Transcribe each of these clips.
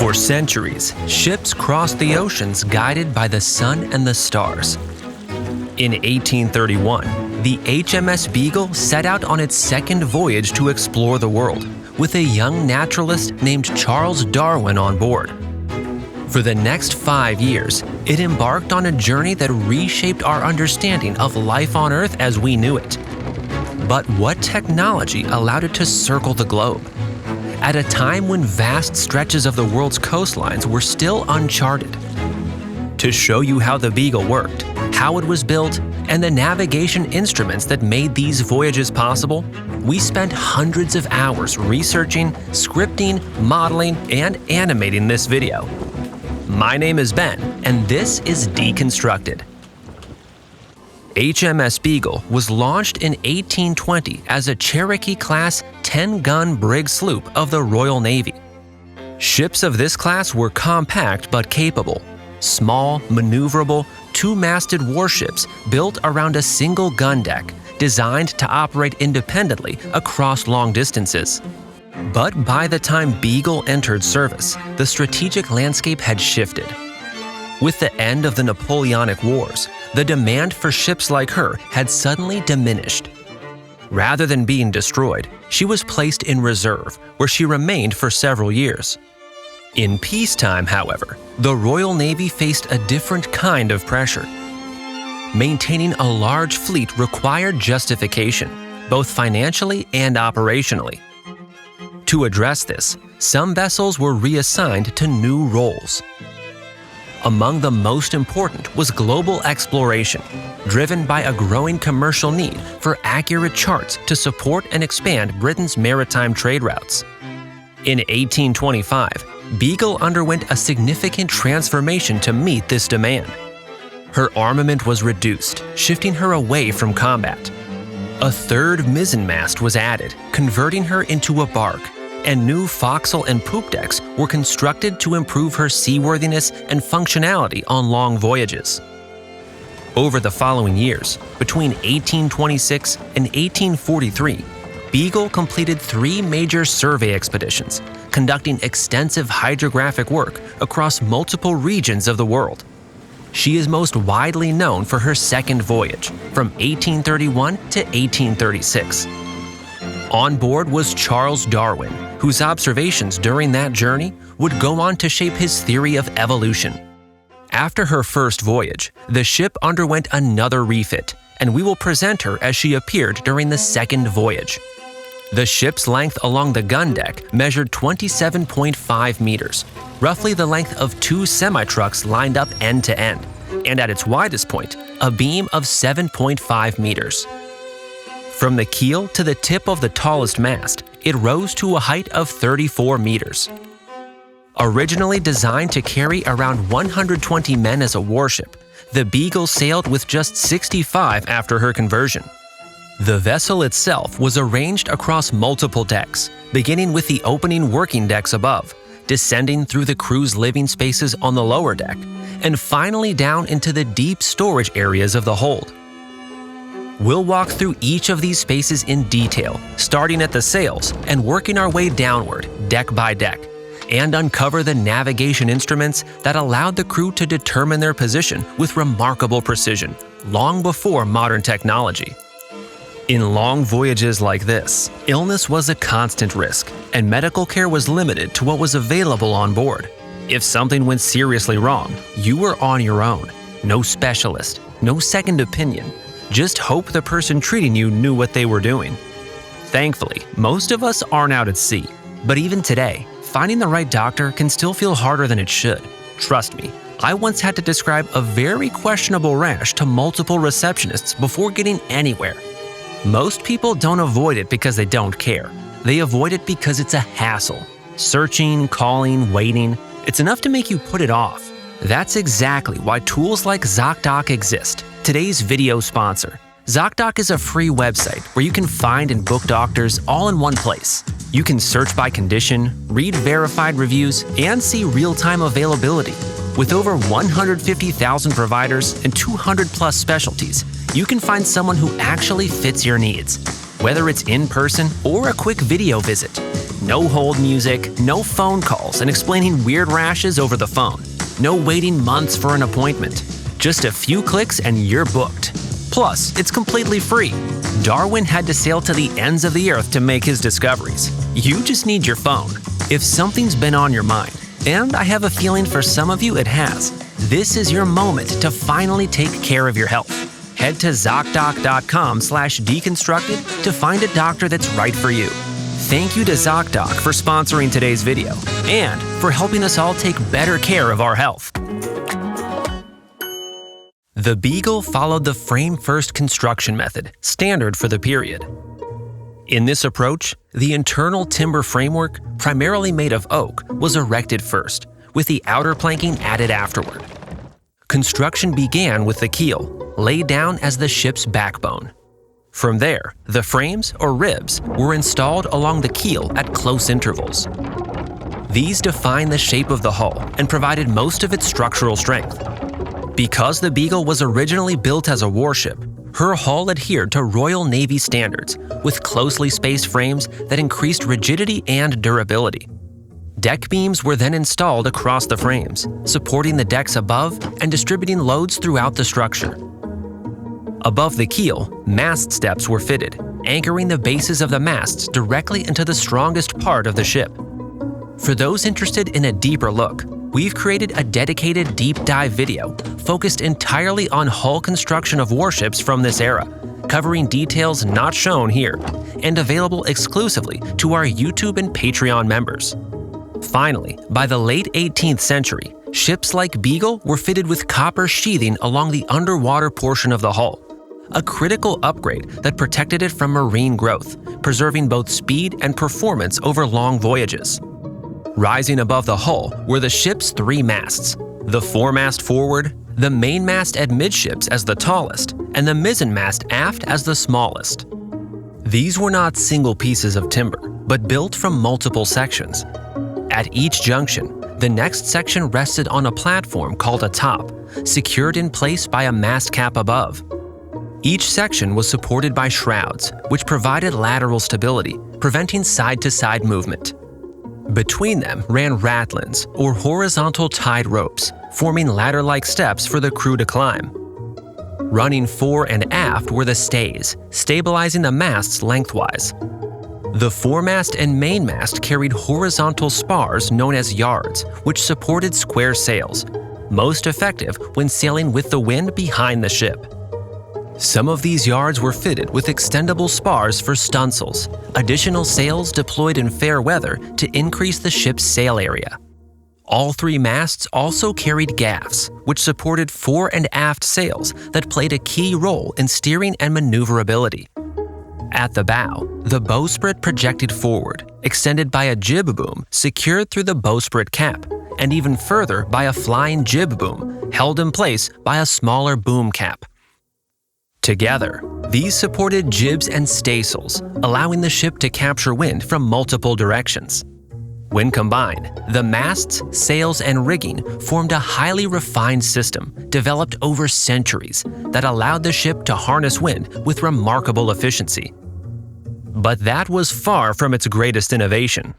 For centuries, ships crossed the oceans guided by the sun and the stars. In 1831, the HMS Beagle set out on its second voyage to explore the world, with a young naturalist named Charles Darwin on board. For the next 5 years, it embarked on a journey that reshaped our understanding of life on Earth as we knew it. But what technology allowed it to circle the globe? At a time when vast stretches of the world's coastlines were still uncharted. To show you how the Beagle worked, how it was built, and the navigation instruments that made these voyages possible, we spent hundreds of hours researching, scripting, modeling, and animating this video. My name is Ben, and this is Deconstructed. HMS Beagle was launched in 1820 as a Cherokee-class 10-gun brig-sloop of the Royal Navy. Ships of this class were compact but capable, small, maneuverable, two-masted warships built around a single gun deck, designed to operate independently across long distances. But by the time Beagle entered service, the strategic landscape had shifted. With the end of the Napoleonic Wars, the demand for ships like her had suddenly diminished. Rather than being destroyed, she was placed in reserve, where she remained for several years. In peacetime, however, the Royal Navy faced a different kind of pressure. Maintaining a large fleet required justification, both financially and operationally. To address this, some vessels were reassigned to new roles. Among the most important was global exploration, driven by a growing commercial need for accurate charts to support and expand Britain's maritime trade routes. In 1825, Beagle underwent a significant transformation to meet this demand. Her armament was reduced, shifting her away from combat. A third mizzenmast was added, converting her into a bark, and new forecastle and poop decks were constructed to improve her seaworthiness and functionality on long voyages. Over the following years, between 1826 and 1843, Beagle completed 3 major survey expeditions, conducting extensive hydrographic work across multiple regions of the world. She is most widely known for her second voyage, from 1831 to 1836. On board was Charles Darwin, whose observations during that journey would go on to shape his theory of evolution. After her first voyage, the ship underwent another refit, and we will present her as she appeared during the second voyage. The ship's length along the gun deck measured 27.5 meters, roughly the length of 2 semi-trucks lined up end to end, and at its widest point, a beam of 7.5 meters. From the keel to the tip of the tallest mast, it rose to a height of 34 meters. Originally designed to carry around 120 men as a warship, the Beagle sailed with just 65 after her conversion. The vessel itself was arranged across multiple decks, beginning with the opening working decks above, descending through the crew's living spaces on the lower deck, and finally down into the deep storage areas of the hold. We'll walk through each of these spaces in detail, starting at the sails and working our way downward, deck by deck, and uncover the navigation instruments that allowed the crew to determine their position with remarkable precision, long before modern technology. In long voyages like this, illness was a constant risk, and medical care was limited to what was available on board. If something went seriously wrong, you were on your own. No specialist, no second opinion. Just hope the person treating you knew what they were doing. Thankfully, most of us aren't out at sea, but even today, finding the right doctor can still feel harder than it should. Trust me, I once had to describe a very questionable rash to multiple receptionists before getting anywhere. Most people don't avoid it because they don't care. They avoid it because it's a hassle. Searching, calling, waiting, it's enough to make you put it off. That's exactly why tools like ZocDoc exist. Today's video sponsor. ZocDoc is a free website where you can find and book doctors all in one place. You can search by condition, read verified reviews, and see real-time availability. With over 150,000 providers and 200+ specialties, you can find someone who actually fits your needs. Whether it's in person or a quick video visit, No hold music, no phone calls and explaining weird rashes over the phone. No waiting months for an appointment. Just a few clicks and you're booked. Plus, it's completely free. Darwin had to sail to the ends of the earth to make his discoveries. You just need your phone. If something's been on your mind, and I have a feeling for some of you it has, this is your moment to finally take care of your health. Head to ZocDoc.com/deconstructed to find a doctor that's right for you. Thank you to ZocDoc for sponsoring today's video and for helping us all take better care of our health. The Beagle followed the frame-first construction method, standard for the period. In this approach, the internal timber framework, primarily made of oak, was erected first, with the outer planking added afterward. Construction began with the keel, laid down as the ship's backbone. From there, the frames, or ribs, were installed along the keel at close intervals. These defined the shape of the hull and provided most of its structural strength. Because the Beagle was originally built as a warship, her hull adhered to Royal Navy standards, with closely spaced frames that increased rigidity and durability. Deck beams were then installed across the frames, supporting the decks above and distributing loads throughout the structure. Above the keel, mast steps were fitted, anchoring the bases of the masts directly into the strongest part of the ship. For those interested in a deeper look, we've created a dedicated deep dive video focused entirely on hull construction of warships from this era, covering details not shown here, and available exclusively to our YouTube and Patreon members. Finally, by the late 18th century, ships like Beagle were fitted with copper sheathing along the underwater portion of the hull, a critical upgrade that protected it from marine growth, preserving both speed and performance over long voyages. Rising above the hull were the ship's three masts: the foremast forward, the mainmast at midships as the tallest, and the mizzenmast aft as the smallest. These were not single pieces of timber, but built from multiple sections. At each junction, the next section rested on a platform called a top, secured in place by a mast cap above. Each section was supported by shrouds, which provided lateral stability, preventing side-to-side movement. Between them ran ratlins, or horizontal tied ropes, forming ladder-like steps for the crew to climb. Running fore and aft were the stays, stabilizing the masts lengthwise. The foremast and mainmast carried horizontal spars known as yards, which supported square sails, most effective when sailing with the wind behind the ship. Some of these yards were fitted with extendable spars for stunsails, additional sails deployed in fair weather to increase the ship's sail area. All three masts also carried gaffs, which supported fore and aft sails that played a key role in steering and maneuverability. At the bow, the bowsprit projected forward, extended by a jib boom secured through the bowsprit cap, and even further by a flying jib boom held in place by a smaller boom cap. Together, these supported jibs and staysails, allowing the ship to capture wind from multiple directions. When combined, the masts, sails, and rigging formed a highly refined system developed over centuries that allowed the ship to harness wind with remarkable efficiency. But that was far from its greatest innovation.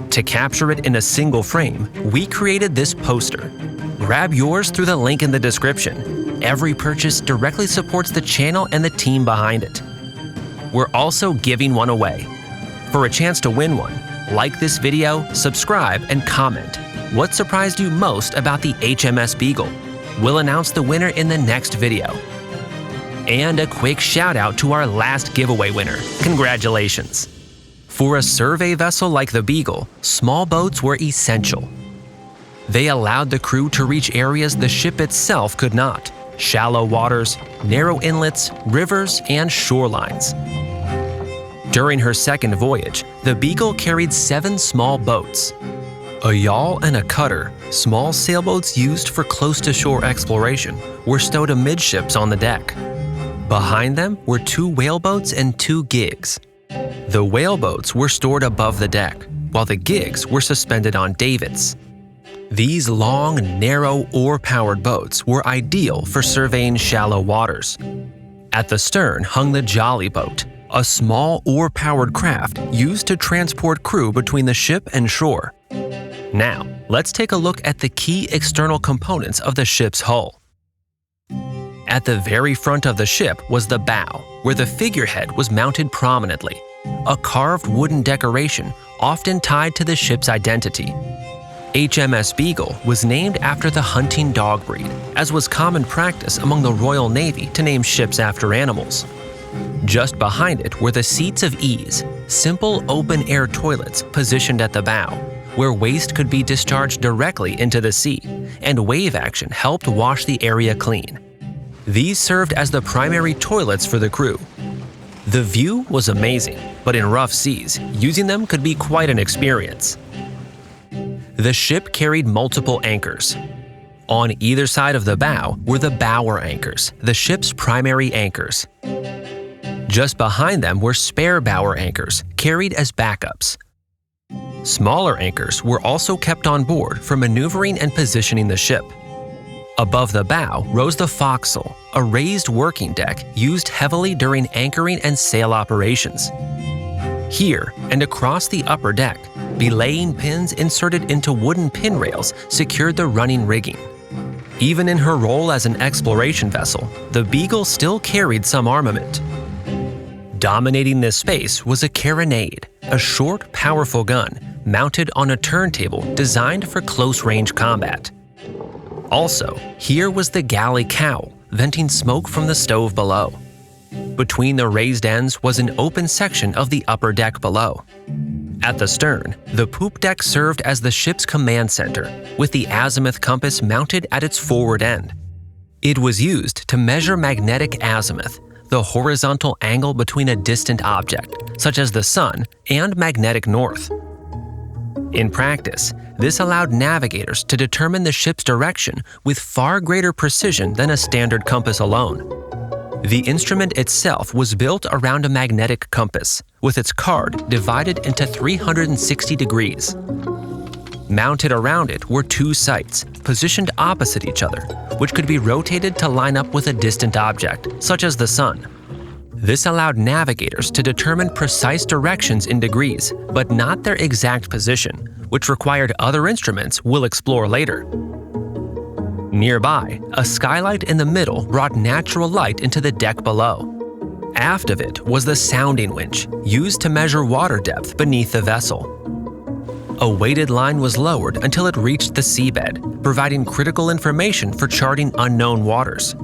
To capture it in a single frame, we created this poster. Grab yours through the link in the description. Every purchase directly supports the channel and the team behind it. We're also giving one away. For a chance to win one, like this video, subscribe, and comment. What surprised you most about the HMS Beagle? We'll announce the winner in the next video. And a quick shout out to our last giveaway winner. Congratulations! For a survey vessel like the Beagle, small boats were essential. They allowed the crew to reach areas the ship itself could not: shallow waters, narrow inlets, rivers, and shorelines. During her second voyage, the Beagle carried 7 small boats. A yawl and a cutter, small sailboats used for close-to-shore exploration, were stowed amidships on the deck. Behind them were 2 whaleboats and 2 gigs. The whaleboats were stored above the deck, while the gigs were suspended on davits. These long, narrow, oar-powered boats were ideal for surveying shallow waters. At the stern hung the jolly boat, a small oar-powered craft used to transport crew between the ship and shore. Now, let's take a look at the key external components of the ship's hull. At the very front of the ship was the bow, where the figurehead was mounted prominently, a carved wooden decoration often tied to the ship's identity. HMS Beagle was named after the hunting dog breed, as was common practice among the Royal Navy to name ships after animals. Just behind it were the seats of ease, simple open-air toilets positioned at the bow, where waste could be discharged directly into the sea, and wave action helped wash the area clean. These served as the primary toilets for the crew. The view was amazing, but in rough seas, using them could be quite an experience. The ship carried multiple anchors. On either side of the bow were the bower anchors, the ship's primary anchors. Just behind them were spare bower anchors, carried as backups. Smaller anchors were also kept on board for maneuvering and positioning the ship. Above the bow rose the forecastle, a raised working deck used heavily during anchoring and sail operations. Here and across the upper deck, belaying pins inserted into wooden pin rails secured the running rigging. Even in her role as an exploration vessel, the Beagle still carried some armament. Dominating this space was a carronade, a short, powerful gun mounted on a turntable designed for close-range combat. Also, here was the galley cowl, venting smoke from the stove below. Between the raised ends was an open section of the upper deck below. At the stern, the poop deck served as the ship's command center, with the azimuth compass mounted at its forward end. It was used to measure magnetic azimuth, the horizontal angle between a distant object, such as the sun, and magnetic north. In practice, this allowed navigators to determine the ship's direction with far greater precision than a standard compass alone. The instrument itself was built around a magnetic compass, with its card divided into 360 degrees. Mounted around it were two sights, positioned opposite each other, which could be rotated to line up with a distant object, such as the sun. This allowed navigators to determine precise directions in degrees, but not their exact position, which required other instruments we'll explore later. Nearby, a skylight in the middle brought natural light into the deck below. Aft of it was the sounding winch, used to measure water depth beneath the vessel. A weighted line was lowered until it reached the seabed, providing critical information for charting unknown waters.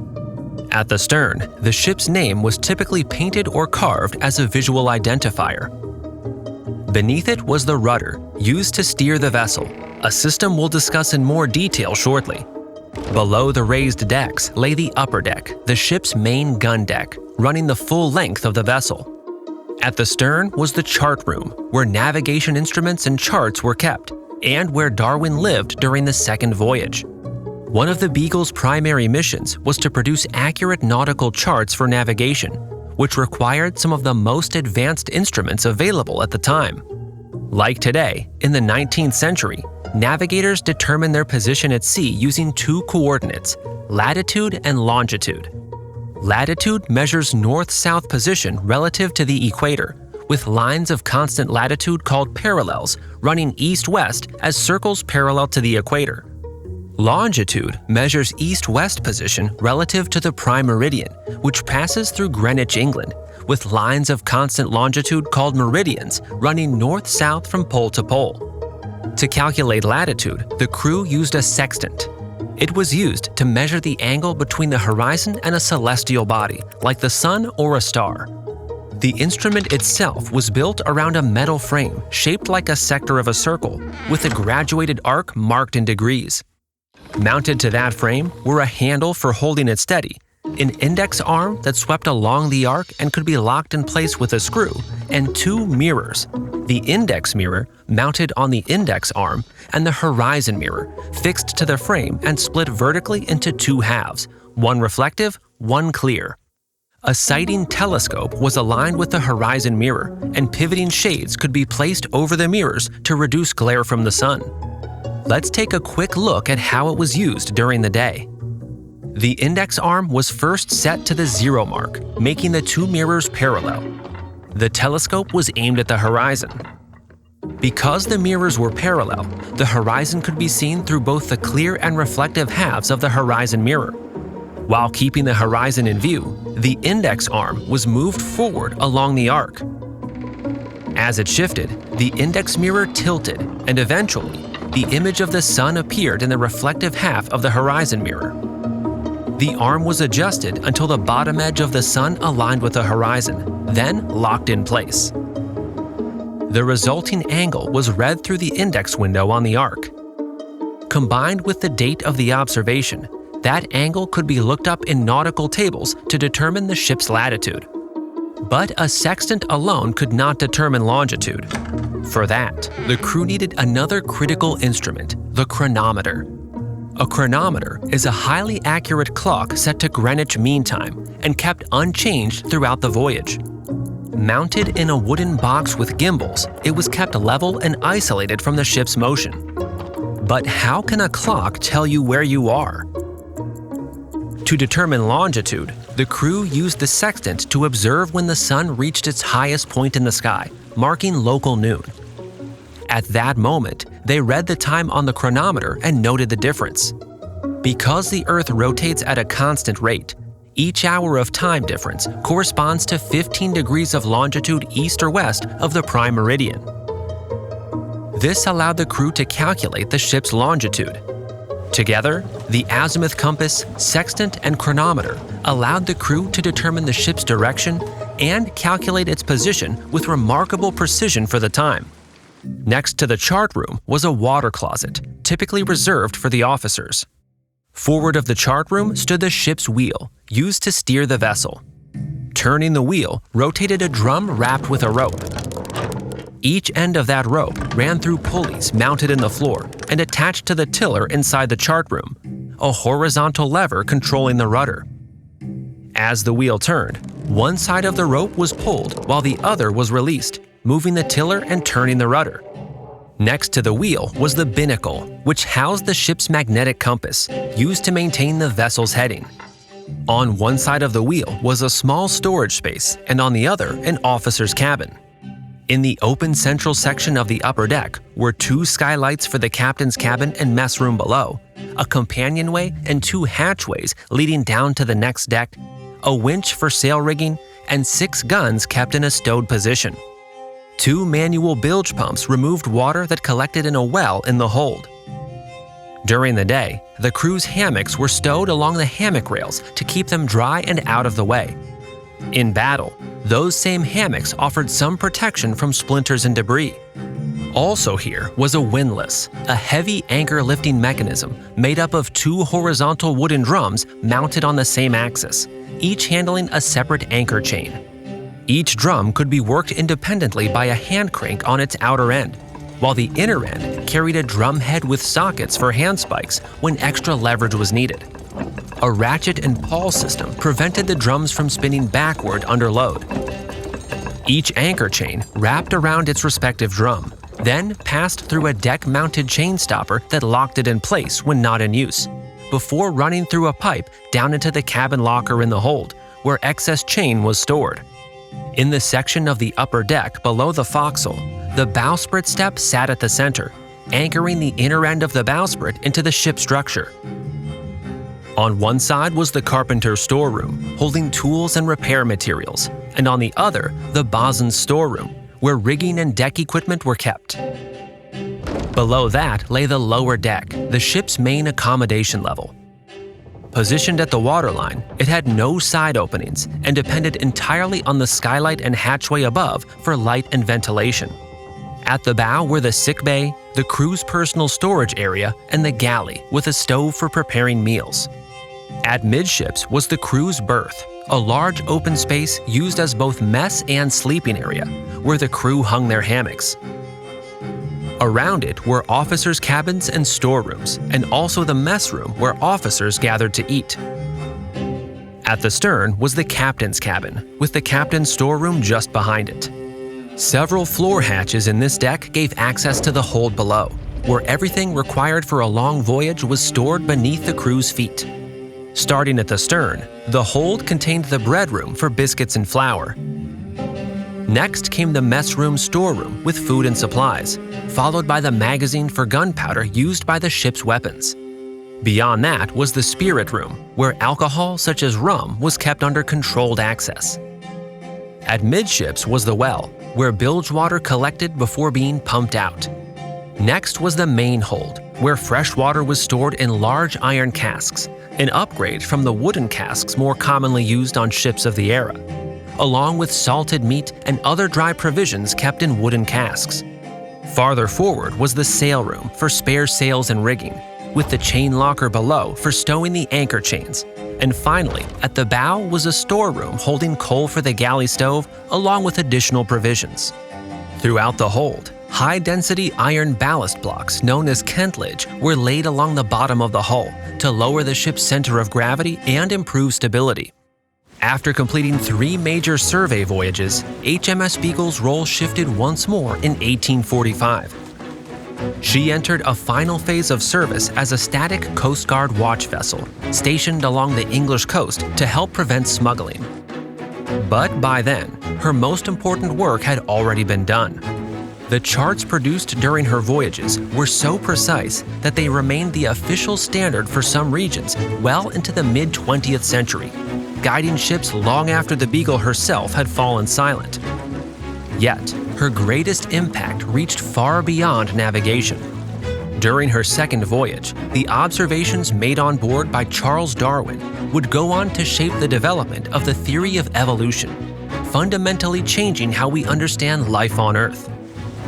At the stern, the ship's name was typically painted or carved as a visual identifier. Beneath it was the rudder, used to steer the vessel, a system we'll discuss in more detail shortly. Below the raised decks lay the upper deck, the ship's main gun deck, running the full length of the vessel. At the stern was the chart room, where navigation instruments and charts were kept, and where Darwin lived during the second voyage. One of the Beagle's primary missions was to produce accurate nautical charts for navigation, which required some of the most advanced instruments available at the time. Like today, in the 19th century, navigators determined their position at sea using two coordinates, latitude and longitude. Latitude measures north-south position relative to the equator, with lines of constant latitude called parallels running east-west as circles parallel to the equator. Longitude measures east-west position relative to the prime meridian, which passes through Greenwich, England, with lines of constant longitude called meridians running north-south from pole to pole. To calculate latitude, the crew used a sextant. It was used to measure the angle between the horizon and a celestial body, like the sun or a star. The instrument itself was built around a metal frame shaped like a sector of a circle, with a graduated arc marked in degrees. Mounted to that frame were a handle for holding it steady, an index arm that swept along the arc and could be locked in place with a screw, and two mirrors, the index mirror mounted on the index arm and the horizon mirror fixed to the frame and split vertically into two halves, one reflective, one clear. A sighting telescope was aligned with the horizon mirror, and pivoting shades could be placed over the mirrors to reduce glare from the sun. Let's take a quick look at how it was used during the day. The index arm was first set to the 0 mark, making the two mirrors parallel. The telescope was aimed at the horizon. Because the mirrors were parallel, the horizon could be seen through both the clear and reflective halves of the horizon mirror. While keeping the horizon in view, the index arm was moved forward along the arc. As it shifted, the index mirror tilted, and eventually, the image of the sun appeared in the reflective half of the horizon mirror. The arm was adjusted until the bottom edge of the sun aligned with the horizon, then locked in place. The resulting angle was read through the index window on the arc. Combined with the date of the observation, that angle could be looked up in nautical tables to determine the ship's latitude. But a sextant alone could not determine longitude. For that, the crew needed another critical instrument, the chronometer. A chronometer is a highly accurate clock set to Greenwich Mean Time and kept unchanged throughout the voyage. Mounted in a wooden box with gimbals, it was kept level and isolated from the ship's motion. But how can a clock tell you where you are? To determine longitude, the crew used the sextant to observe when the sun reached its highest point in the sky, marking local noon. At that moment, they read the time on the chronometer and noted the difference. Because the Earth rotates at a constant rate, each hour of time difference corresponds to 15 degrees of longitude east or west of the prime meridian. This allowed the crew to calculate the ship's longitude. Together, the azimuth compass, sextant, and chronometer allowed the crew to determine the ship's direction and calculate its position with remarkable precision for the time. Next to the chart room was a water closet, typically reserved for the officers. Forward of the chart room stood the ship's wheel, used to steer the vessel. Turning the wheel rotated a drum wrapped with a rope. Each end of that rope ran through pulleys mounted in the floor and attached to the tiller inside the chart room, a horizontal lever controlling the rudder. As the wheel turned, one side of the rope was pulled while the other was released, moving the tiller and turning the rudder. Next to the wheel was the binnacle, which housed the ship's magnetic compass, used to maintain the vessel's heading. On one side of the wheel was a small storage space, and on the other, an officer's cabin. In the open central section of the upper deck were 2 skylights for the captain's cabin and mess room below, a companionway and 2 hatchways leading down to the next deck, a winch for sail rigging, and 6 guns kept in a stowed position. 2 manual bilge pumps removed water that collected in a well in the hold. During the day, the crew's hammocks were stowed along the hammock rails to keep them dry and out of the way. In battle, those same hammocks offered some protection from splinters and debris. Also here was a windlass, a heavy anchor lifting mechanism made up of 2 horizontal wooden drums mounted on the same axis, each handling a separate anchor chain. Each drum could be worked independently by a hand crank on its outer end, while the inner end carried a drum head with sockets for hand spikes when extra leverage was needed. A ratchet and pawl system prevented the drums from spinning backward under load. Each anchor chain wrapped around its respective drum, then passed through a deck-mounted chain stopper that locked it in place when not in use, before running through a pipe down into the cabin locker in the hold, where excess chain was stored. In the section of the upper deck below the forecastle, the bowsprit step sat at the center, anchoring the inner end of the bowsprit into the ship's structure. On one side was the carpenter's storeroom, holding tools and repair materials, and on the other, the bosun's storeroom, where rigging and deck equipment were kept. Below that lay the lower deck, the ship's main accommodation level. Positioned at the waterline, it had no side openings and depended entirely on the skylight and hatchway above for light and ventilation. At the bow were the sick bay, the crew's personal storage area, and the galley with a stove for preparing meals. At midships was the crew's berth, a large open space used as both mess and sleeping area, where the crew hung their hammocks. Around it were officers' cabins and storerooms, and also the mess room where officers gathered to eat. At the stern was the captain's cabin, with the captain's storeroom just behind it. Several floor hatches in this deck gave access to the hold below, where everything required for a long voyage was stored beneath the crew's feet. Starting at the stern, the hold contained the bread room for biscuits and flour. Next came the mess room storeroom with food and supplies, followed by the magazine for gunpowder used by the ship's weapons. Beyond that was the spirit room, where alcohol such as rum was kept under controlled access. At midships was the well, where bilge water collected before being pumped out. Next was the main hold, where fresh water was stored in large iron casks, an upgrade from the wooden casks more commonly used on ships of the era, along with salted meat and other dry provisions kept in wooden casks. Farther forward was the sail room for spare sails and rigging, with the chain locker below for stowing the anchor chains. And finally, at the bow was a storeroom holding coal for the galley stove along with additional provisions. Throughout the hold, high-density iron ballast blocks known as kentlage were laid along the bottom of the hull to lower the ship's center of gravity and improve stability. After completing 3 major survey voyages, HMS Beagle's role shifted once more in 1845. She entered a final phase of service as a static Coast Guard watch vessel, stationed along the English coast to help prevent smuggling. But by then, her most important work had already been done. The charts produced during her voyages were so precise that they remained the official standard for some regions well into the mid-20th century, guiding ships long after the Beagle herself had fallen silent. Yet, her greatest impact reached far beyond navigation. During her second voyage, the observations made on board by Charles Darwin would go on to shape the development of the theory of evolution, fundamentally changing how we understand life on Earth.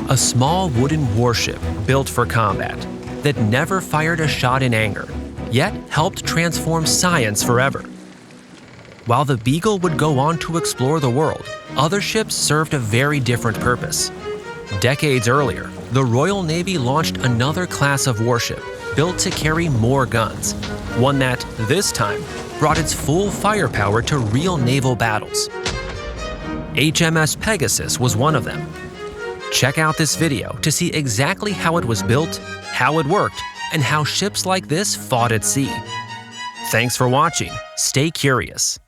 A small wooden warship built for combat that never fired a shot in anger, yet helped transform science forever. While the Beagle would go on to explore the world, other ships served a very different purpose. Decades earlier, the Royal Navy launched another class of warship built to carry more guns, one that, this time, brought its full firepower to real naval battles. HMS Pegasus was one of them. Check out this video to see exactly how it was built, how it worked, and how ships like this fought at sea. Thanks for watching. Stay curious.